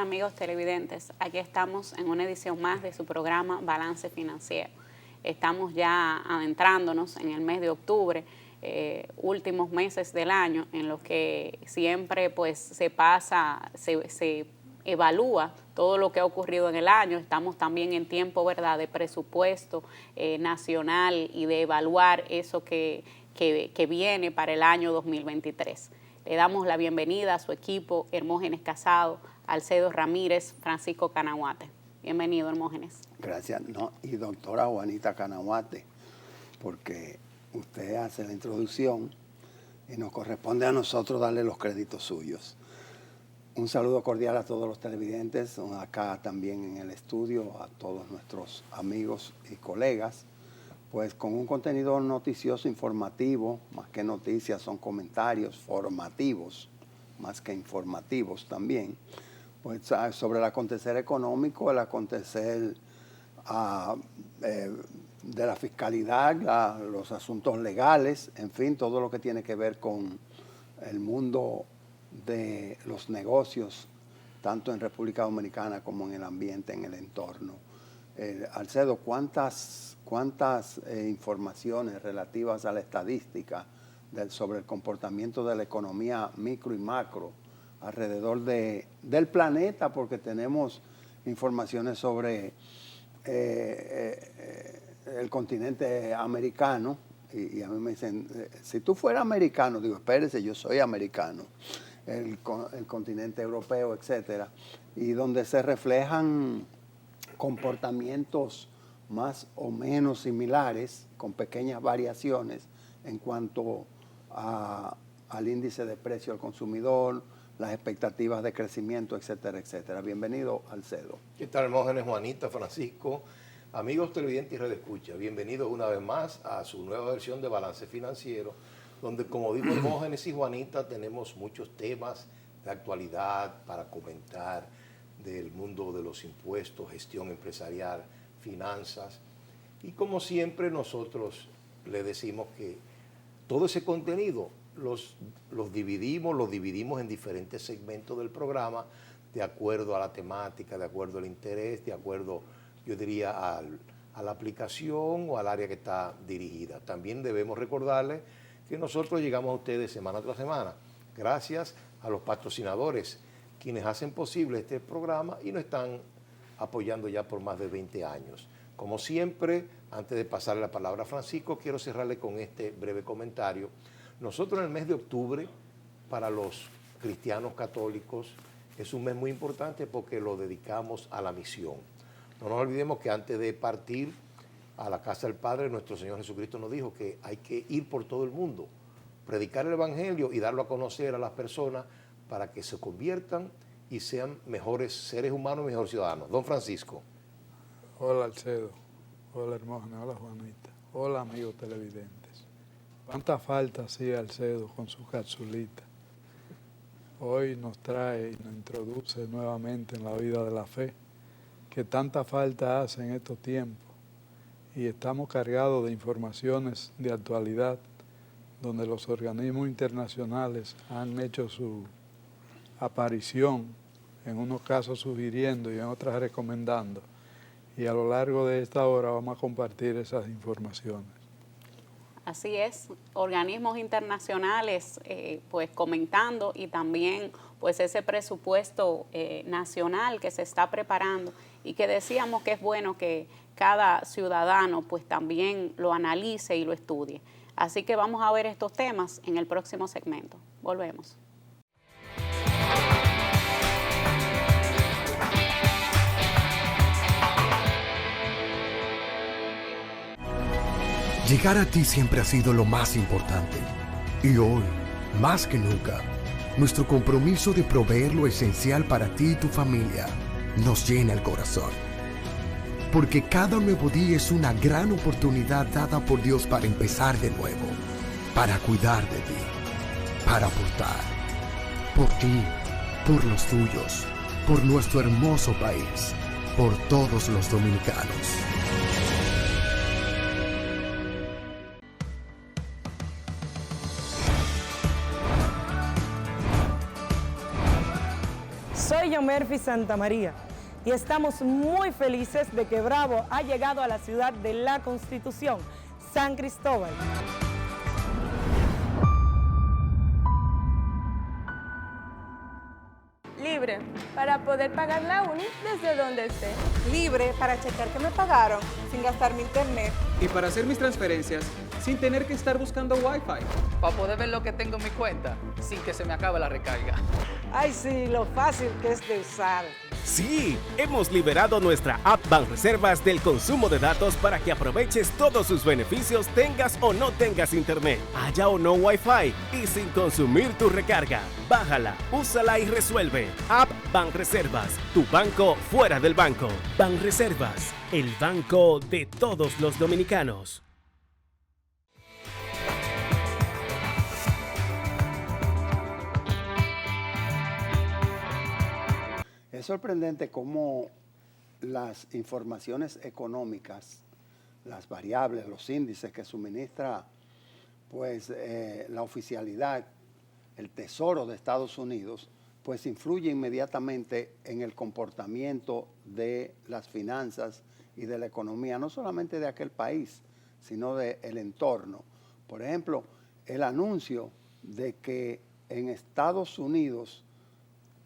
amigos televidentes, aquí estamos en una edición más de su programa Balance Financiero. Estamos ya adentrándonos en el mes de octubre, últimos meses del año, en los que siempre pues se evalúa todo lo que ha ocurrido en el año. Estamos también en tiempo, ¿verdad?, de presupuesto nacional y de evaluar eso que viene para el año 2023. Le damos la bienvenida a su equipo, Hermógenes Casado, Alcedo Ramírez, Francisco Canahuate. Bienvenido, Hermógenes. Gracias. Y doctora Juanita Canahuate, porque usted hace la introducción y nos corresponde a nosotros darle los créditos suyos. Un saludo cordial a todos los televidentes, acá también en el estudio, a todos nuestros amigos y colegas, pues con un contenido noticioso, informativo, más que noticias, son comentarios formativos, más que informativos también, pues sobre el acontecer económico, el acontecer de la fiscalidad, los asuntos legales, en fin, todo lo que tiene que ver con el mundo de los negocios, tanto en República Dominicana como en el ambiente, en el entorno. Alcedo, ¿cuántas informaciones relativas a la estadística sobre el comportamiento de la economía micro y macro alrededor del planeta? Porque tenemos informaciones sobre el continente americano, y a mí me dicen, si tú fueras americano, digo, espérese, yo soy americano, el continente europeo, etcétera, y donde se reflejan comportamientos más o menos similares, con pequeñas variaciones en cuanto al índice de precio al consumidor, las expectativas de crecimiento, etcétera, etcétera. Bienvenido, Alcedo. ¿Qué tal, Hermógenes, Juanita, Francisco? Amigos televidentes y redescucha, bienvenidos una vez más a su nueva versión de Balance Financiero, donde, como digo, Hermógenes y Juanita, tenemos muchos temas de actualidad para comentar, del mundo de los impuestos, gestión empresarial, finanzas. Y como siempre nosotros le decimos que todo ese contenido los dividimos en diferentes segmentos del programa, de acuerdo a la temática, de acuerdo al interés, de acuerdo, yo diría, a la aplicación o al área que está dirigida. También debemos recordarles que nosotros llegamos a ustedes semana tras semana, gracias a los patrocinadores, quienes hacen posible este programa y nos están apoyando ya por más de 20 años. Como siempre, antes de pasarle la palabra a Francisco, quiero cerrarle con este breve comentario. Nosotros en el mes de octubre, para los cristianos católicos, es un mes muy importante porque lo dedicamos a la misión. No nos olvidemos que antes de partir a la casa del Padre, nuestro Señor Jesucristo nos dijo que hay que ir por todo el mundo, predicar el Evangelio y darlo a conocer a las personas para que se conviertan y sean mejores seres humanos y mejores ciudadanos. Don Francisco. Hola, Alcedo. Hola, Hermógenes. Hola, Juanita. Hola, amigos televidentes. ¿Cuánta falta hacía Alcedo con su capsulita? Hoy nos trae y nos introduce nuevamente en la vida de la fe, que tanta falta hace en estos tiempos. Y estamos cargados de informaciones de actualidad, donde los organismos internacionales han hecho su aparición, en unos casos sugiriendo y en otras recomendando. Y a lo largo de esta hora vamos a compartir esas informaciones. Así es, organismos internacionales pues comentando, y también pues ese presupuesto nacional que se está preparando y que decíamos que es bueno que cada ciudadano pues también lo analice y lo estudie. Así que vamos a ver estos temas en el próximo segmento. Volvemos. Llegar a ti siempre ha sido lo más importante. Y hoy, más que nunca, nuestro compromiso de proveer lo esencial para ti y tu familia nos llena el corazón. Porque cada nuevo día es una gran oportunidad dada por Dios para empezar de nuevo, para cuidar de ti, para aportar, por ti, por los tuyos, por nuestro hermoso país, por todos los dominicanos. Soy Yomerfi Santamaría y estamos muy felices de que Bravo ha llegado a la ciudad de la Constitución, San Cristóbal. Libre para poder pagar la uni desde donde esté. Libre para checar que me pagaron sin gastar mi internet. Y para hacer mis transferencias sin tener que estar buscando Wi-Fi. Para poder ver lo que tengo en mi cuenta sin que se me acabe la recarga. Ay, sí, lo fácil que es de usar. Sí, hemos liberado nuestra app Banreservas del consumo de datos para que aproveches todos sus beneficios tengas o no tengas internet, haya o no Wi-Fi y sin consumir tu recarga. Bájala, úsala y resuelve. App Banreservas, tu banco fuera del banco. Banreservas, el banco de todos los dominicanos. Es sorprendente cómo las informaciones económicas, las variables, los índices que suministra pues, la oficialidad, el Tesoro de Estados Unidos, pues influye inmediatamente en el comportamiento de las finanzas y de la economía, no solamente de aquel país, sino del entorno. Por ejemplo, el anuncio de que en Estados Unidos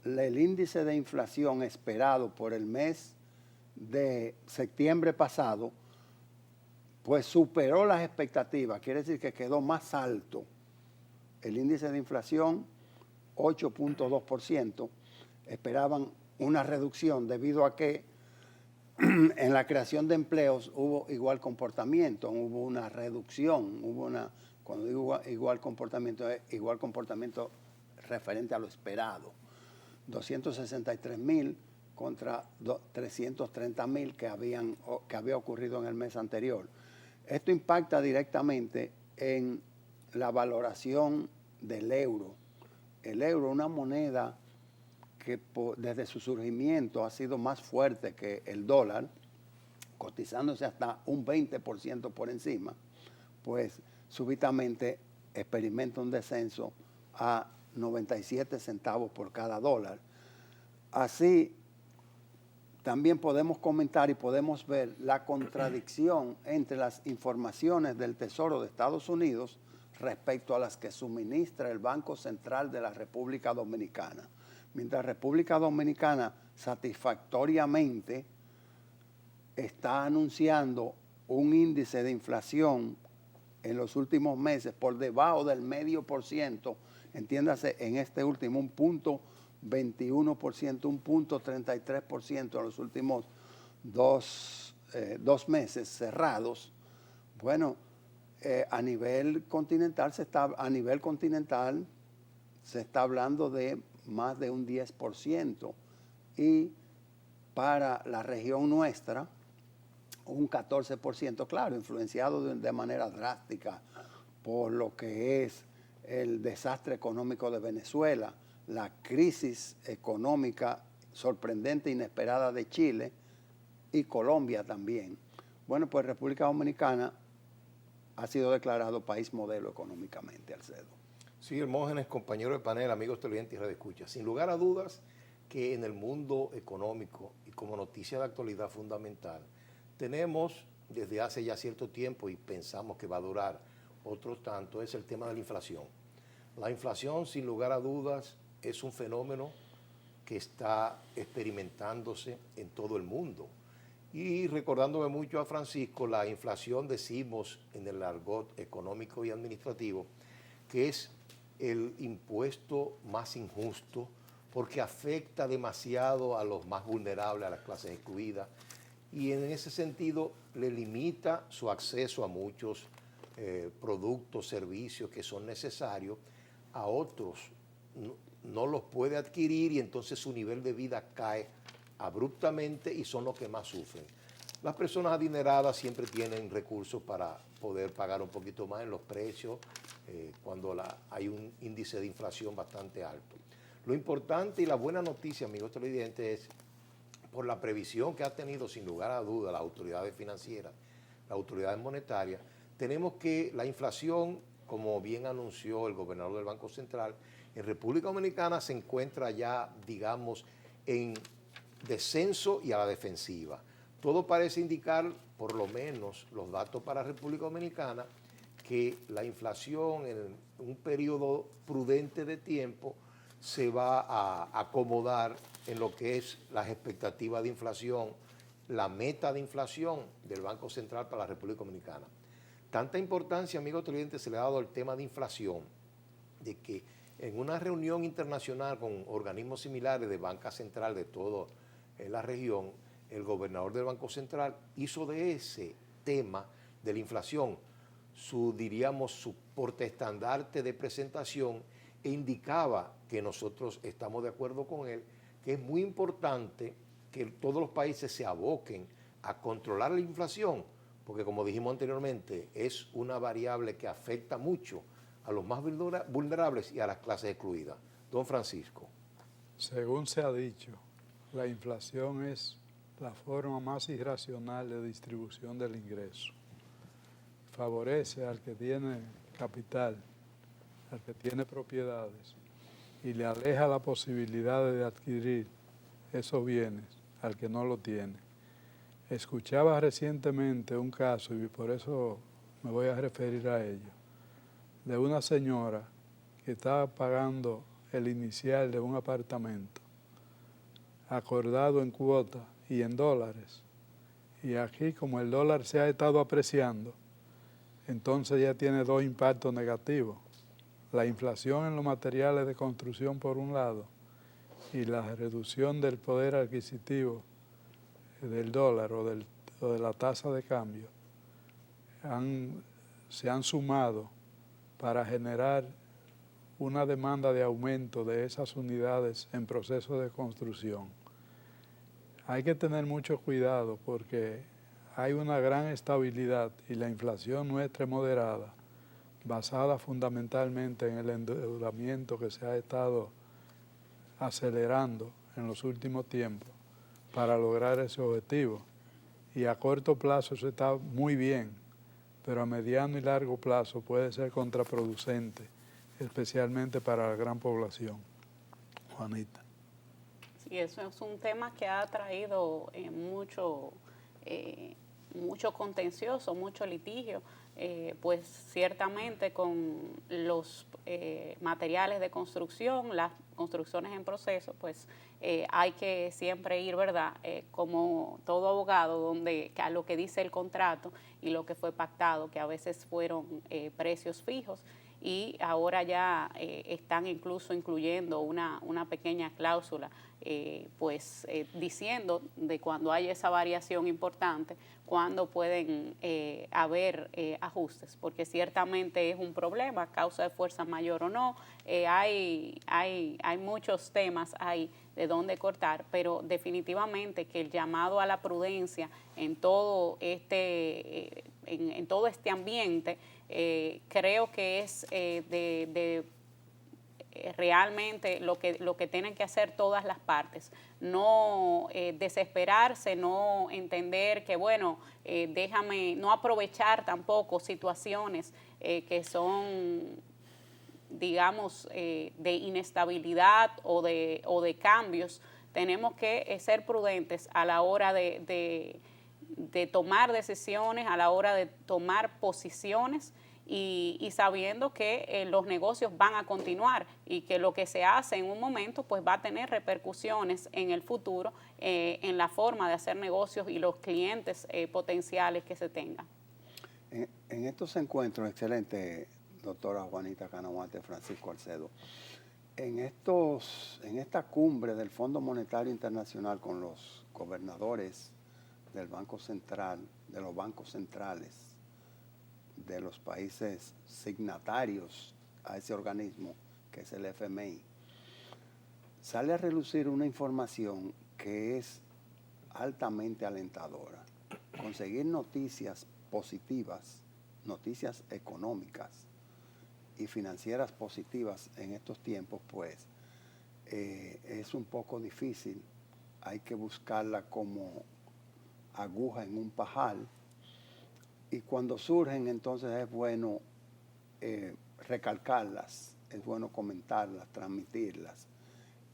el índice de inflación esperado por el mes de septiembre pasado, pues superó las expectativas, quiere decir que quedó más alto. El índice de inflación, 8.2%, esperaban una reducción debido a que en la creación de empleos hubo igual comportamiento, hubo una reducción, cuando digo igual comportamiento, es igual comportamiento referente a lo esperado. 263,000 contra 330,000 que había ocurrido en el mes anterior. Esto impacta directamente en la valoración del euro. El euro, una moneda que desde su surgimiento ha sido más fuerte que el dólar, cotizándose hasta un 20% por encima, pues súbitamente experimenta un descenso a 97 centavos por cada dólar. Así, también podemos comentar y podemos ver la contradicción entre las informaciones del Tesoro de Estados Unidos respecto a las que suministra el Banco Central de la República Dominicana. Mientras República Dominicana satisfactoriamente está anunciando un índice de inflación en los últimos meses por debajo del 0,5%, entiéndase en este último un 0,21%, un 0,33% en los últimos dos meses cerrados. Bueno, a nivel continental se está hablando de más de un 10% y para la región nuestra un 14%, claro, influenciado de manera drástica por lo que es el desastre económico de Venezuela, la crisis económica sorprendente, inesperada de Chile y Colombia también. Bueno, pues República Dominicana ha sido declarado país modelo económicamente, Alcedo. Sí, Hermógenes, compañero de panel, amigos televidentes y radioescuchas. Sin lugar a dudas que en el mundo económico y como noticia de actualidad fundamental, tenemos desde hace ya cierto tiempo y pensamos que va a durar otro tanto, es el tema de la inflación. La inflación, sin lugar a dudas, es un fenómeno que está experimentándose en todo el mundo. Y recordándome mucho a Francisco, la inflación decimos en el argot económico y administrativo que es el impuesto más injusto porque afecta demasiado a los más vulnerables, a las clases excluidas, y en ese sentido le limita su acceso a muchos productos, servicios que son necesarios, a otros no los puede adquirir y entonces su nivel de vida cae abruptamente y son los que más sufren. Las personas adineradas siempre tienen recursos para poder pagar un poquito más en los precios cuando hay un índice de inflación bastante alto. Lo importante y la buena noticia, amigos televidentes, es por la previsión que ha tenido sin lugar a dudas las autoridades financieras, las autoridades monetarias, tenemos que la inflación, como bien anunció el gobernador del Banco Central, en República Dominicana se encuentra ya, digamos, en descenso y a la defensiva. Todo parece indicar, por lo menos los datos para República Dominicana, que la inflación en un periodo prudente de tiempo se va a acomodar en lo que es las expectativas de inflación, la meta de inflación del Banco Central para la República Dominicana. Tanta importancia, amigos televidentes, se le ha dado al tema de inflación, de que en una reunión internacional con organismos similares de banca central de toda la región, el gobernador del Banco Central hizo de ese tema de la inflación su portaestandarte de presentación e indicaba que nosotros estamos de acuerdo con él, que es muy importante que todos los países se aboquen a controlar la inflación, porque como dijimos anteriormente, es una variable que afecta mucho a los más vulnerables y a las clases excluidas. Don Francisco. Según se ha dicho, la inflación es la forma más irracional de distribución del ingreso. Favorece al que tiene capital, al que tiene propiedades, y le aleja la posibilidad de adquirir esos bienes al que no lo tiene. Escuchaba recientemente un caso, y por eso me voy a referir a ello, de una señora que estaba pagando el inicial de un apartamento, acordado en cuota y en dólares. Y aquí, como el dólar se ha estado apreciando, entonces ya tiene dos impactos negativos. La inflación en los materiales de construcción por un lado y la reducción del poder adquisitivo del dólar o de la tasa de cambio se han sumado para generar una demanda de aumento de esas unidades en proceso de construcción. Hay que tener mucho cuidado porque hay una gran estabilidad y la inflación nuestra es moderada, basada fundamentalmente en el endeudamiento que se ha estado acelerando en los últimos tiempos para lograr ese objetivo. Y a corto plazo eso está muy bien, pero a mediano y largo plazo puede ser contraproducente, especialmente para la gran población. Juanita. Sí, eso es un tema que ha traído mucho contencioso, mucho litigio, pues ciertamente con los materiales de construcción, las construcciones en proceso, pues hay que siempre ir, ¿verdad? Como todo abogado, a lo que dice el contrato y lo que fue pactado, que a veces fueron precios fijos y ahora ya están incluso incluyendo una pequeña cláusula, diciendo de cuando hay esa variación importante, cuándo pueden haber ajustes, porque ciertamente es un problema, causa de fuerza mayor o no, hay muchos temas ahí de dónde cortar, pero definitivamente que el llamado a la prudencia en todo este ambiente, creo que es realmente lo que tienen que hacer todas las partes, no desesperarse, no entender que bueno, no aprovechar tampoco situaciones que son, digamos, de inestabilidad o de cambios. Tenemos que ser prudentes a la hora de tomar decisiones, a la hora de tomar posiciones y sabiendo que los negocios van a continuar y que lo que se hace en un momento pues va a tener repercusiones en el futuro en la forma de hacer negocios y los clientes potenciales que se tengan. En estos encuentros, excelente, doctora Juanita Canahuate, Francisco Alcedo, en esta cumbre del Fondo Monetario Internacional con los gobernadores del Banco Central, de los bancos centrales, de los países signatarios a ese organismo, que es el FMI, sale a relucir una información que es altamente alentadora. Conseguir noticias positivas, noticias económicas y financieras positivas en estos tiempos, pues, es un poco difícil. Hay que buscarla como aguja en un pajar. Y cuando surgen, entonces es bueno recalcarlas, es bueno comentarlas, transmitirlas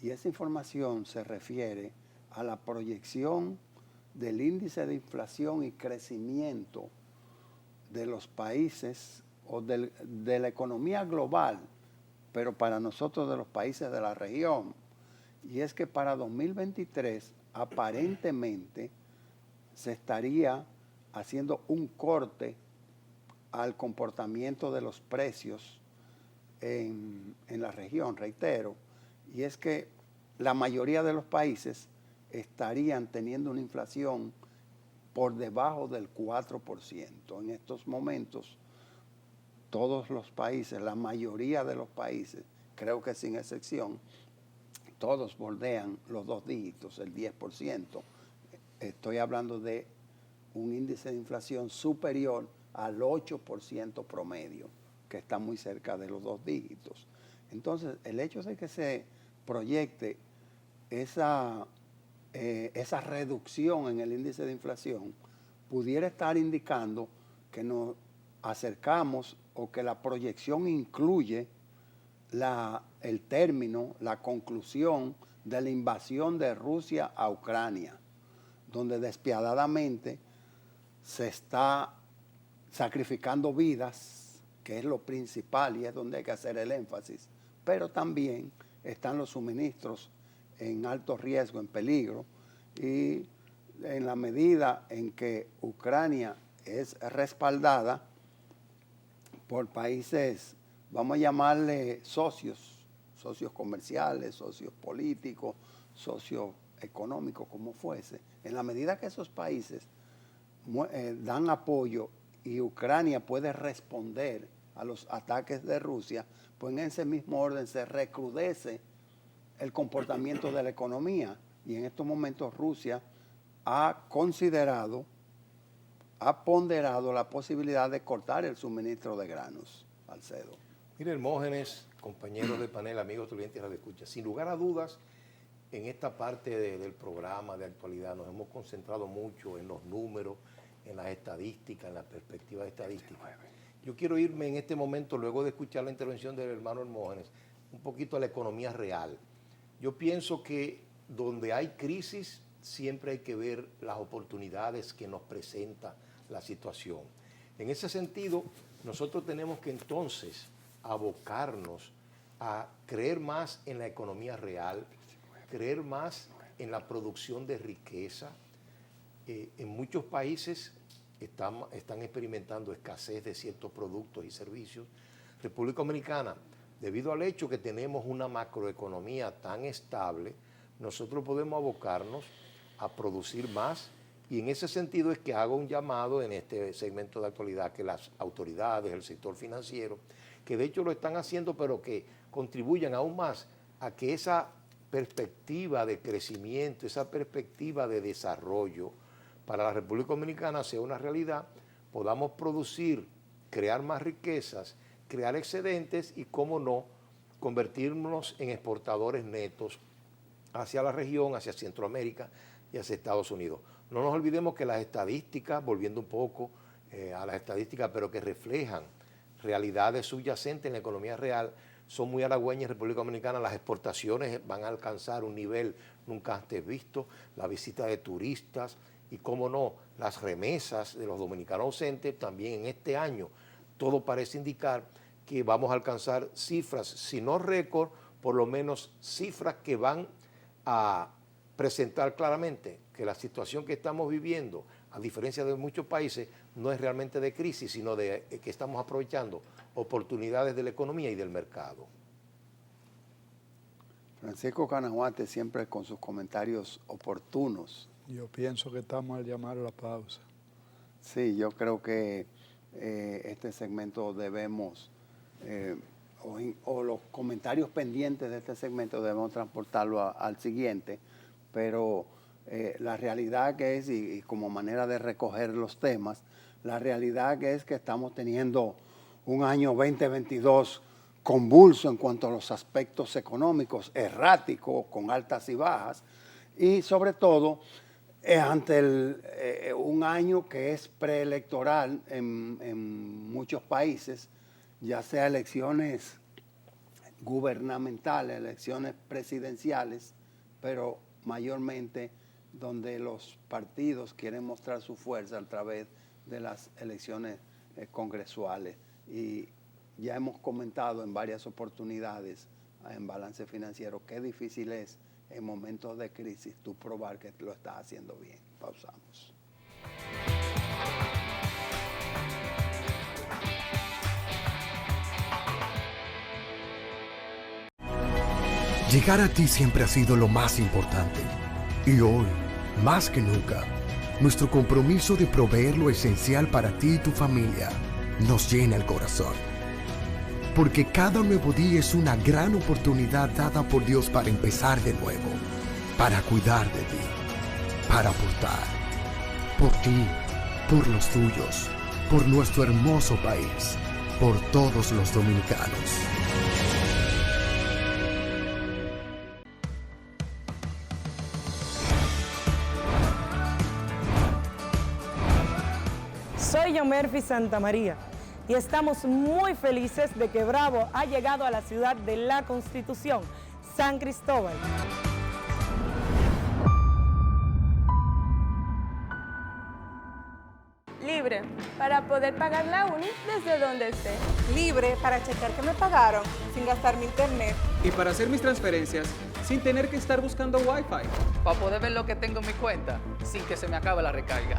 Y esa información se refiere a la proyección del índice de inflación y crecimiento de los países o de la economía global, pero para nosotros de los países de la región. Y es que para 2023 aparentemente se estaría haciendo un corte al comportamiento de los precios en la región, reitero, y es que la mayoría de los países estarían teniendo una inflación por debajo del 4%. En estos momentos, todos los países, la mayoría de los países, creo que sin excepción, todos bordean los 2 dígitos, el 10%. Estoy hablando de un índice de inflación superior al 8% promedio, que está muy cerca de los 2 dígitos. Entonces, el hecho de que se proyecte esa reducción en el índice de inflación pudiera estar indicando que nos acercamos o que la proyección incluye el término, la conclusión de la invasión de Rusia a Ucrania, donde despiadadamente se está sacrificando vidas, que es lo principal y es donde hay que hacer el énfasis, pero también están los suministros en alto riesgo, en peligro, y en la medida en que Ucrania es respaldada por países, vamos a llamarle socios comerciales, socios políticos, socios económicos, como fuese, en la medida que esos países dan apoyo y Ucrania puede responder a los ataques de Rusia, pues en ese mismo orden se recrudece el comportamiento de la economía. Y en estos momentos Rusia ha ponderado la posibilidad de cortar el suministro de granos, Alcedo. Mire, Hermógenes, compañeros de panel, amigos televidentes y radioescuchas, sin lugar a dudas, en esta parte del programa de actualidad nos hemos concentrado mucho en los números, en las estadísticas, en la perspectiva estadística. Yo quiero irme en este momento, luego de escuchar la intervención del hermano Hermógenes, un poquito a la economía real. Yo pienso que donde hay crisis siempre hay que ver las oportunidades que nos presenta la situación. En ese sentido, nosotros tenemos que entonces abocarnos a creer más en la economía real, creer más en la producción de riqueza. En muchos países están experimentando escasez de ciertos productos y servicios. República Dominicana, debido al hecho que tenemos una macroeconomía tan estable, nosotros podemos abocarnos a producir más, y en ese sentido es que hago un llamado en este segmento de actualidad que las autoridades, el sector financiero, que de hecho lo están haciendo, pero que contribuyan aún más a que esa perspectiva de crecimiento, esa perspectiva de desarrollo para la República Dominicana sea una realidad, podamos producir, crear más riquezas, crear excedentes y, cómo no, convertirnos en exportadores netos hacia la región, hacia Centroamérica y hacia Estados Unidos. No nos olvidemos que las estadísticas, volviendo un poco a las estadísticas, pero que reflejan realidades subyacentes en la economía real, son muy halagüeñas en República Dominicana. Las exportaciones van a alcanzar un nivel nunca antes visto, la visita de turistas y, cómo no, las remesas de los dominicanos ausentes también en este año. Todo parece indicar que vamos a alcanzar cifras, si no récord, por lo menos cifras que van a presentar claramente que la situación que estamos viviendo, a diferencia de muchos países, no es realmente de crisis, sino de que estamos aprovechando oportunidades de la economía y del mercado. Francisco Canahuate siempre con sus comentarios oportunos. Yo pienso que estamos al llamar a la pausa. Sí, yo creo que este segmento debemos, o los comentarios pendientes de este segmento debemos transportarlo al siguiente, pero la realidad que es, y como manera de recoger los temas, la realidad que es que estamos teniendo un año 2022 convulso en cuanto a los aspectos económicos, errático, con altas y bajas, y sobre todo ante un año que es preelectoral en muchos países, ya sea elecciones gubernamentales, elecciones presidenciales, pero mayormente donde los partidos quieren mostrar su fuerza a través de las elecciones congresuales. Y ya hemos comentado en varias oportunidades en Balance Financiero qué difícil es en momentos de crisis tú probar que lo estás haciendo bien. Pausamos. Llegar a ti siempre ha sido lo más importante. Y hoy, más que nunca, nuestro compromiso de proveer lo esencial para ti y tu familia nos llena el corazón. Porque cada nuevo día es una gran oportunidad dada por Dios para empezar de nuevo, para cuidar de ti, para aportar, por ti, por los tuyos, por nuestro hermoso país, por todos los dominicanos. Soy Yomerfi Santamaría y estamos muy felices de que Bravo ha llegado a la ciudad de la Constitución, San Cristóbal. Libre para poder pagar la uni desde donde esté. Libre para checar que me pagaron sin gastar mi internet. Y para hacer mis transferencias sin tener que estar buscando Wi-Fi. Para poder ver lo que tengo en mi cuenta sin que se me acabe la recarga.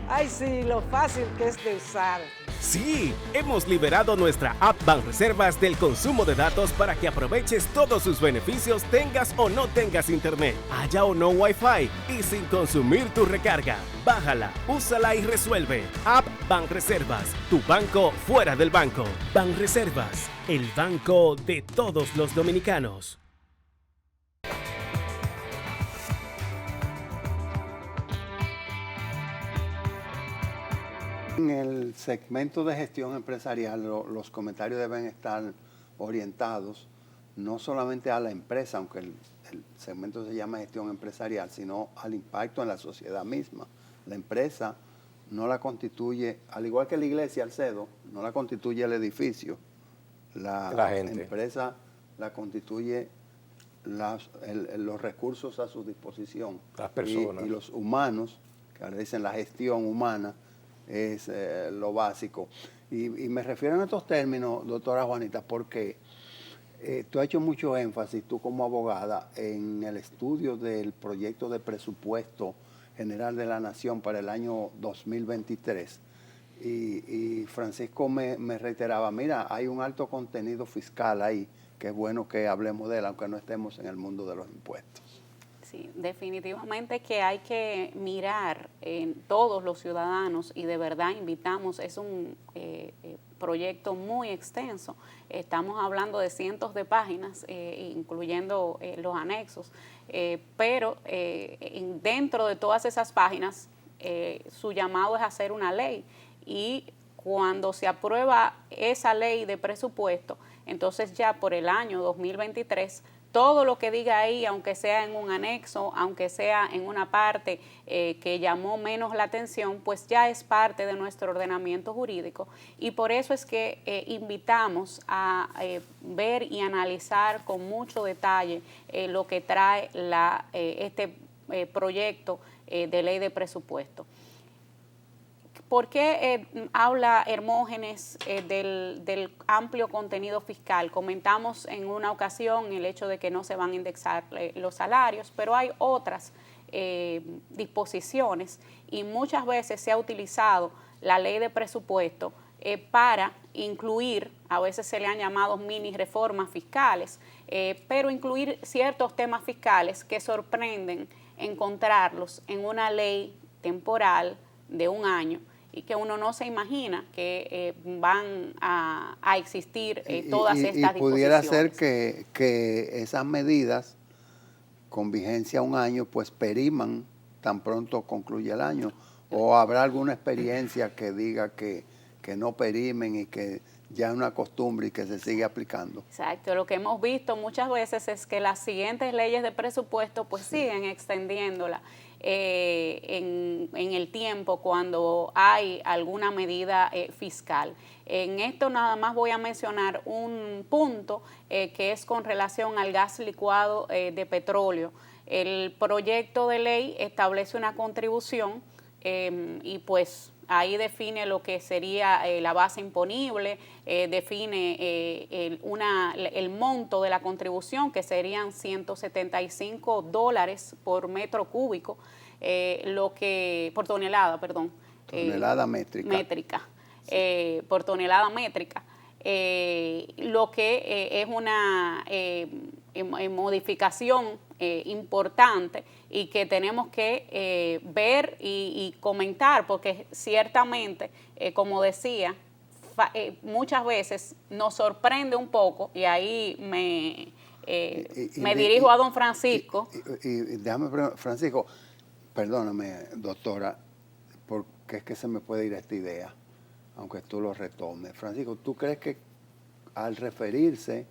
Ay, sí, lo fácil que es de usar. Sí, hemos liberado nuestra app Banreservas del consumo de datos para que aproveches todos sus beneficios tengas o no tengas internet, haya o no Wi-Fi y sin consumir tu recarga. Bájala, úsala y resuelve. App Banreservas, tu banco fuera del banco. Banreservas, el banco de todos los dominicanos. En el segmento de gestión empresarial, los comentarios deben estar orientados no solamente a la empresa, aunque el segmento se llama gestión empresarial, sino al impacto en la sociedad misma. La empresa no la constituye, al igual que la iglesia, Alcedo, no la constituye el edificio. La gente. Empresa la constituye los recursos a su disposición. Las personas. Y los humanos, que ahora dicen la gestión humana, es lo básico. Y me refiero en estos términos, doctora Juanita, porque tú has hecho mucho énfasis, tú como abogada, en el estudio del proyecto de presupuesto general de la Nación para el año 2023. Y Francisco me reiteraba, mira, hay un alto contenido fiscal ahí, que es bueno que hablemos de él, aunque no estemos en el mundo de los impuestos. Sí, definitivamente que hay que mirar en todos los ciudadanos y de verdad invitamos, es un proyecto muy extenso, estamos hablando de cientos de páginas, incluyendo los anexos, pero dentro de todas esas páginas su llamado es hacer una ley y cuando se aprueba esa ley de presupuesto, entonces ya por el año 2023, todo lo que diga ahí, aunque sea en un anexo, aunque sea en una parte que llamó menos la atención, pues ya es parte de nuestro ordenamiento jurídico. Y por eso es que invitamos a ver y analizar con mucho detalle lo que trae este proyecto de ley de presupuesto. ¿Por qué habla Hermógenes del amplio contenido fiscal? Comentamos en una ocasión el hecho de que no se van a indexar los salarios, pero hay otras disposiciones y muchas veces se ha utilizado la ley de presupuesto para incluir, a veces se le han llamado mini reformas fiscales, pero incluir ciertos temas fiscales que sorprenden encontrarlos en una ley temporal de un año y que uno no se imagina que van a existir todas estas disposiciones. Y pudiera ser que esas medidas con vigencia un año pues periman tan pronto concluye el año, o habrá alguna experiencia que diga que no perimen y que ya es una costumbre y que se sigue aplicando. Exacto, lo que hemos visto muchas veces es que las siguientes leyes de presupuesto pues siguen extendiéndola en el tiempo cuando hay alguna medida fiscal. En esto nada más voy a mencionar un punto que es con relación al gas licuado de petróleo. El proyecto de ley establece una contribución y pues ahí define lo que sería la base imponible, define el monto de la contribución, que serían $175 por metro cúbico, por tonelada, perdón. Tonelada métrica. Por tonelada métrica. Lo que es una modificación importante y que tenemos que ver y comentar, porque ciertamente, como decía, muchas veces nos sorprende un poco, y ahí me dirijo a don Francisco. Y déjame, Francisco, perdóname, doctora, porque es que se me puede ir esta idea, aunque tú lo retomes. Francisco, ¿tú crees que al referirse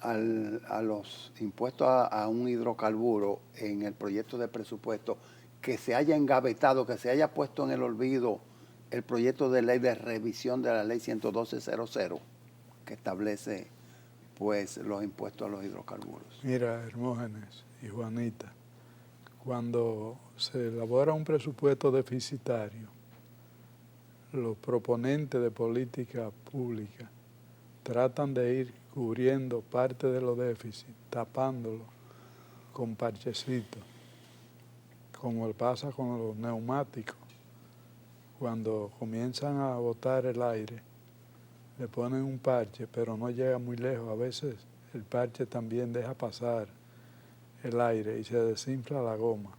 a los impuestos a un hidrocarburo en el proyecto de presupuesto, que se haya engavetado, que se haya puesto en el olvido el proyecto de ley de revisión de la ley 112.00, que establece pues los impuestos a los hidrocarburos? Mira, Hermógenes y Juanita, cuando se elabora un presupuesto deficitario, los proponentes de política pública tratan de ir cubriendo parte de los déficits, tapándolo con parchecitos, como pasa con los neumáticos. Cuando comienzan a botar el aire, le ponen un parche, pero no llega muy lejos. A veces el parche también deja pasar el aire y se desinfla la goma.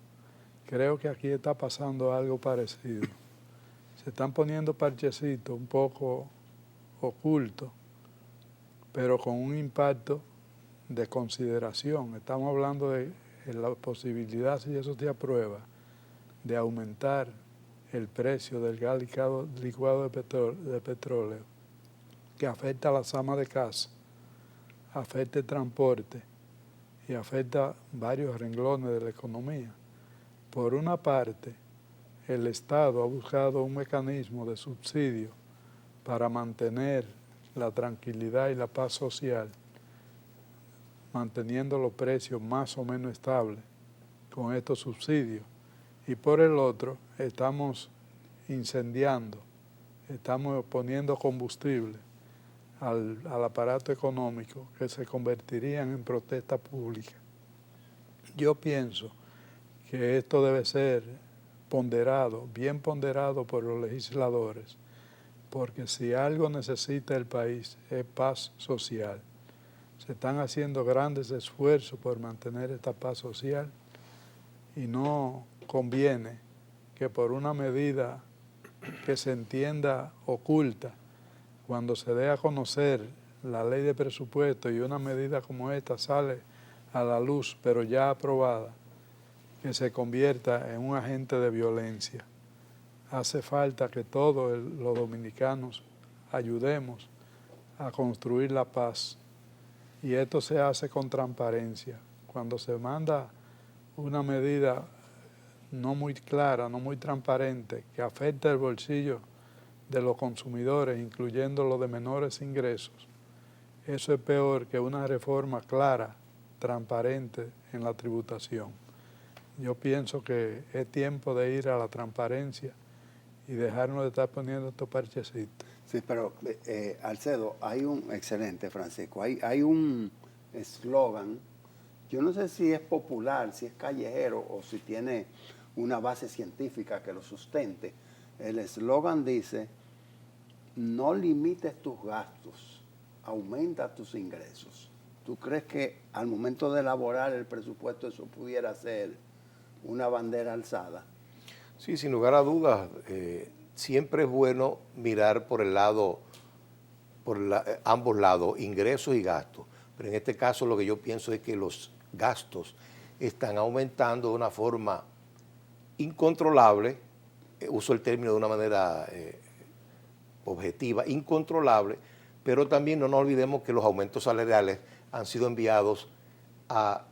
Creo que aquí está pasando algo parecido. Se están poniendo parchecitos un poco ocultos, pero con un impacto de consideración. Estamos hablando de la posibilidad, si eso se aprueba, de aumentar el precio del gas licuado de petróleo, que afecta a las amas de casa, afecta el transporte y afecta varios renglones de la economía. Por una parte, el Estado ha buscado un mecanismo de subsidio para mantener la tranquilidad y la paz social, manteniendo los precios más o menos estables con estos subsidios. Y por el otro, estamos incendiando, estamos poniendo combustible al aparato económico que se convertirían en protesta pública. Yo pienso que esto debe ser ponderado, bien ponderado por los legisladores, porque si algo necesita el país es paz social. Se están haciendo grandes esfuerzos por mantener esta paz social y no conviene que por una medida que se entienda oculta, cuando se dé a conocer la ley de presupuesto y una medida como esta sale a la luz, pero ya aprobada, que se convierta en un agente de violencia. Hace falta que todos los dominicanos ayudemos a construir la paz, y esto se hace con transparencia. Cuando se manda una medida no muy clara, no muy transparente, que afecta el bolsillo de los consumidores, incluyendo los de menores ingresos, eso es peor que una reforma clara, transparente en la tributación. Yo pienso que es tiempo de ir a la transparencia y dejarnos de estar poniendo estos parchecitos. Sí, pero Alcedo, hay un, excelente Francisco, hay un eslogan, yo no sé si es popular, si es callejero o si tiene una base científica que lo sustente. El eslogan dice: no limites tus gastos, aumenta tus ingresos. ¿Tú crees que al momento de elaborar el presupuesto eso pudiera ser una bandera alzada? Sí, sin lugar a dudas, siempre es bueno mirar por el lado, ambos lados, ingresos y gastos. Pero en este caso lo que yo pienso es que los gastos están aumentando de una forma incontrolable, uso el término de una manera objetiva, incontrolable, pero también no nos olvidemos que los aumentos salariales han sido enviados a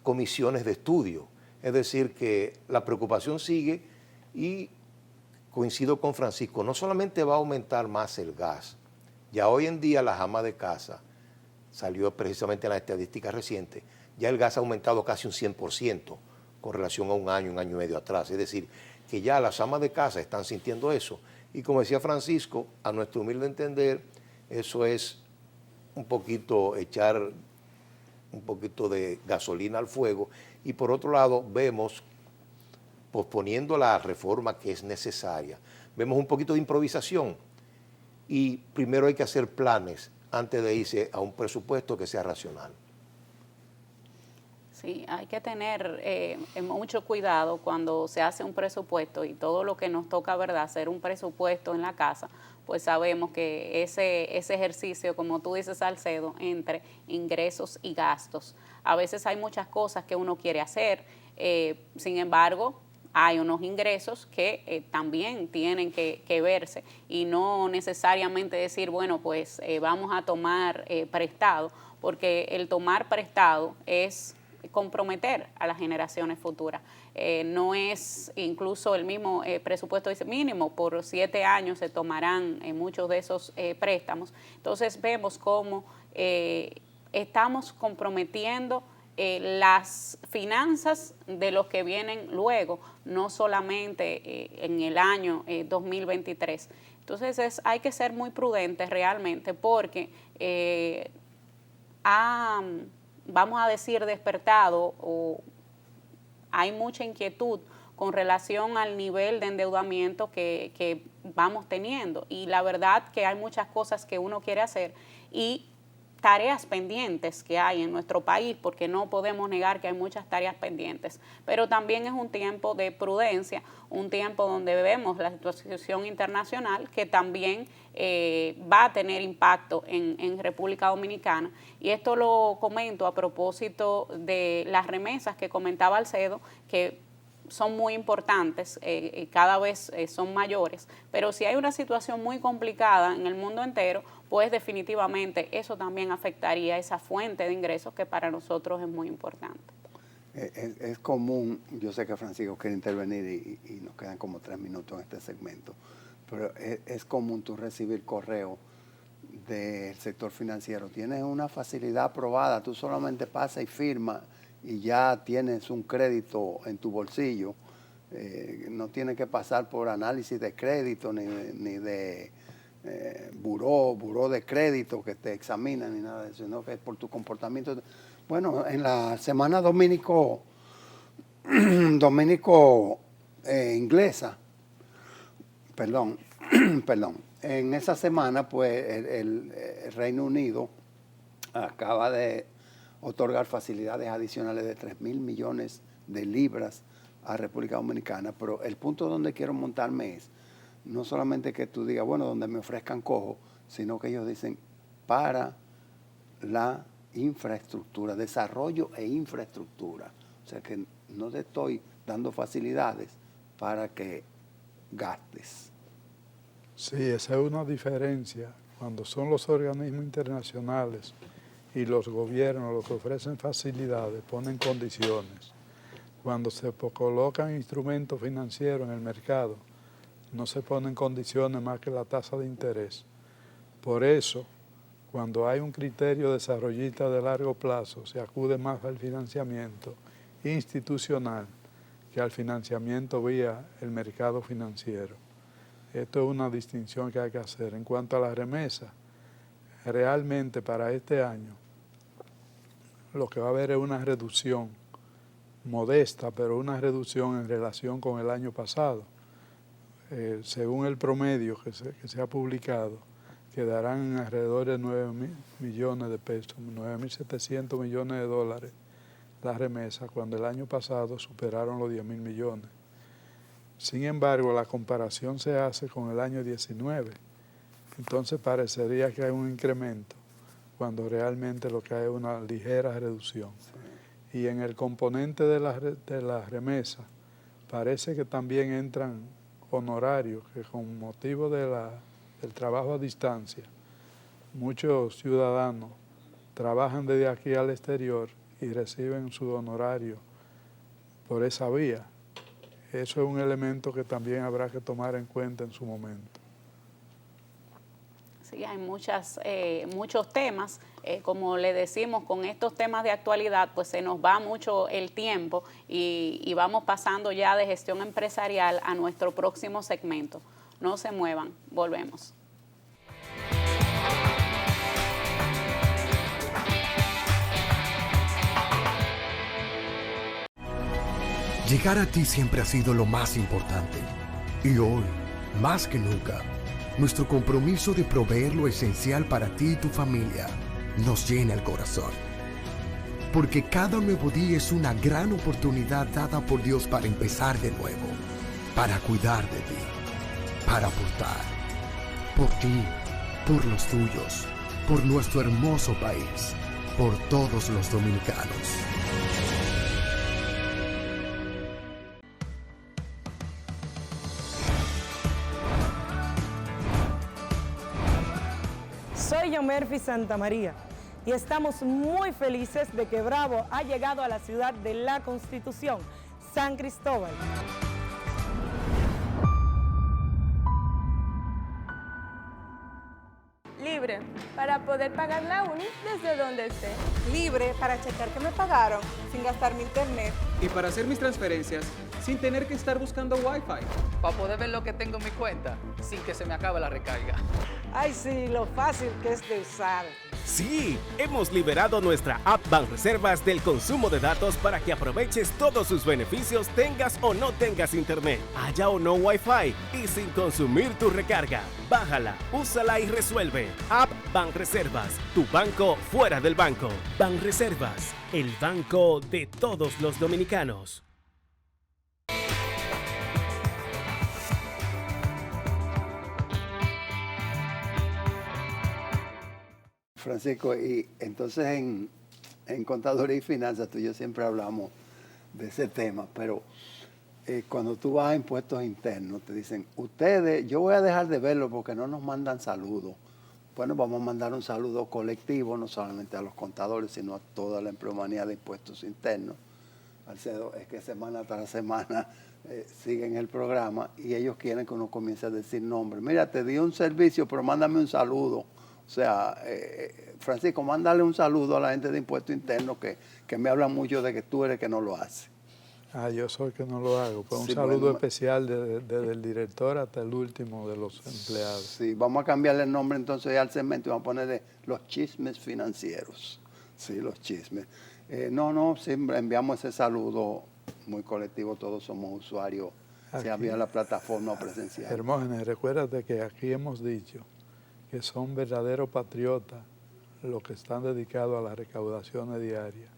comisiones de estudio. Es decir, que la preocupación sigue y coincido con Francisco, no solamente va a aumentar más el gas, ya hoy en día las amas de casa, salió precisamente en la estadística reciente, ya el gas ha aumentado casi un 100% con relación a un año y medio atrás. Es decir, que ya las amas de casa están sintiendo eso. Y como decía Francisco, a nuestro humilde entender, eso es un poquito echar un poquito de gasolina al fuego. Y por otro lado, vemos, posponiendo la reforma que es necesaria, vemos un poquito de improvisación. Y primero hay que hacer planes antes de irse a un presupuesto que sea racional. Sí, hay que tener mucho cuidado cuando se hace un presupuesto y todo lo que nos toca, ¿verdad?, hacer un presupuesto en la casa, pues sabemos que ese ejercicio, como tú dices, Salcedo, entre ingresos y gastos. A veces hay muchas cosas que uno quiere hacer, sin embargo, hay unos ingresos que también tienen que verse y no necesariamente decir, bueno, pues vamos a tomar prestado, porque el tomar prestado es comprometer a las generaciones futuras. No es, incluso el mismo presupuesto dice mínimo, por 7 años se tomarán muchos de esos préstamos. Entonces vemos cómo estamos comprometiendo las finanzas de los que vienen luego, no solamente en el año 2023. Entonces hay que ser muy prudentes realmente porque vamos a decir, despertado o hay mucha inquietud con relación al nivel de endeudamiento que vamos teniendo. Y la verdad que hay muchas cosas que uno quiere hacer y tareas pendientes que hay en nuestro país, porque no podemos negar que hay muchas tareas pendientes, pero también es un tiempo de prudencia, un tiempo donde vemos la situación internacional que también va a tener impacto en República Dominicana. Y esto lo comento a propósito de las remesas que comentaba Alcedo, que son muy importantes, cada vez son mayores, pero si hay una situación muy complicada en el mundo entero, pues definitivamente eso también afectaría esa fuente de ingresos que para nosotros es muy importante. Es común, yo sé que Francisco quiere intervenir y nos quedan como 3 minutos en este segmento, pero es común tú recibir correo del sector financiero. Tienes una facilidad aprobada, tú solamente pasas y firmas y ya tienes un crédito en tu bolsillo. No tienes que pasar por análisis de crédito ni de buró de crédito que te examinan ni nada de eso, sino que es por tu comportamiento. Bueno, en la semana dominico inglesa, perdón, en esa semana pues el Reino Unido acaba de otorgar facilidades adicionales de 3,000 millones de libras a República Dominicana, pero el punto donde quiero montarme es no solamente que tú digas, bueno, donde me ofrezcan cojo, sino que ellos dicen para la infraestructura, desarrollo e infraestructura. O sea que no te estoy dando facilidades para que gastes. Sí, esa es una diferencia. Cuando son los organismos internacionales y los gobiernos los que ofrecen facilidades, ponen condiciones. Cuando se colocan instrumentos financieros en el mercado, no se ponen condiciones más que la tasa de interés. Por eso, cuando hay un criterio desarrollista de largo plazo, se acude más al financiamiento institucional que al financiamiento vía el mercado financiero. Esto es una distinción que hay que hacer. En cuanto a la remesa, realmente para este año lo que va a haber es una reducción modesta, pero una reducción en relación con el año pasado. Según el promedio que se ha publicado, quedarán alrededor de 9,000 millones de pesos, 9.700 millones de dólares las remesas, cuando el año pasado superaron los 10,000 millones. Sin embargo, la comparación se hace con el año 19, entonces parecería que hay un incremento, cuando realmente lo que hay es una ligera reducción. Sí. Y en el componente de la remesa, parece que también entran honorarios que con motivo del trabajo a distancia muchos ciudadanos trabajan desde aquí al exterior y reciben su honorario por esa vía. Eso es un elemento que también habrá que tomar en cuenta en su momento. Sí, hay muchos temas. Como le decimos, con estos temas de actualidad, pues se nos va mucho el tiempo y vamos pasando ya de gestión empresarial a nuestro próximo segmento. No se muevan, volvemos. Llegar a ti siempre ha sido lo más importante. Y hoy, más que nunca, nuestro compromiso de proveer lo esencial para ti y tu familia nos llena el corazón. Porque cada nuevo día es una gran oportunidad dada por Dios para empezar de nuevo, para cuidar de ti, para aportar, por ti, por los tuyos, por nuestro hermoso país, por todos los dominicanos. Soy Yomerfi Santamaría y estamos muy felices de que Bravo ha llegado a la ciudad de la Constitución, San Cristóbal. Libre para poder pagar la uni desde donde esté. Libre para checar que me pagaron sin gastar mi internet. Y para hacer mis transferencias sin tener que estar buscando Wi-Fi. Para poder ver lo que tengo en mi cuenta sin que se me acabe la recarga. Ay, sí, lo fácil que es de usar. Sí, hemos liberado nuestra app Banreservas del consumo de datos para que aproveches todos sus beneficios tengas o no tengas internet, haya o no Wi-Fi y sin consumir tu recarga. Bájala, úsala y resuelve. App Banreservas, tu banco fuera del banco. Banreservas, el banco de todos los dominicanos. Francisco, y entonces en Contaduría y Finanzas tú y yo siempre hablamos de ese tema, pero cuando tú vas a impuestos internos te dicen, ustedes, yo voy a dejar de verlo porque no nos mandan saludos. Bueno, vamos a mandar un saludo colectivo, no solamente a los contadores, sino a toda la empleomanía de impuestos internos. Alcedo, es que semana tras semana siguen el programa y ellos quieren que uno comience a decir nombres. Mira, te di un servicio, pero mándame un saludo. O sea, Francisco, mándale un saludo a la gente de impuestos internos que me hablan mucho de que tú eres que no lo hace. Yo soy que no lo hago. Pues sí, un saludo bueno, especial desde el director hasta el último de los empleados. Sí, vamos a cambiarle el nombre entonces al segmento y vamos a ponerle los chismes financieros. Sí, los chismes. Siempre enviamos ese saludo muy colectivo, todos somos usuarios, sea vía la plataforma presencial. Hermógenes, recuérdate que aquí hemos dicho que son verdaderos patriotas los que están dedicados a las recaudaciones diarias,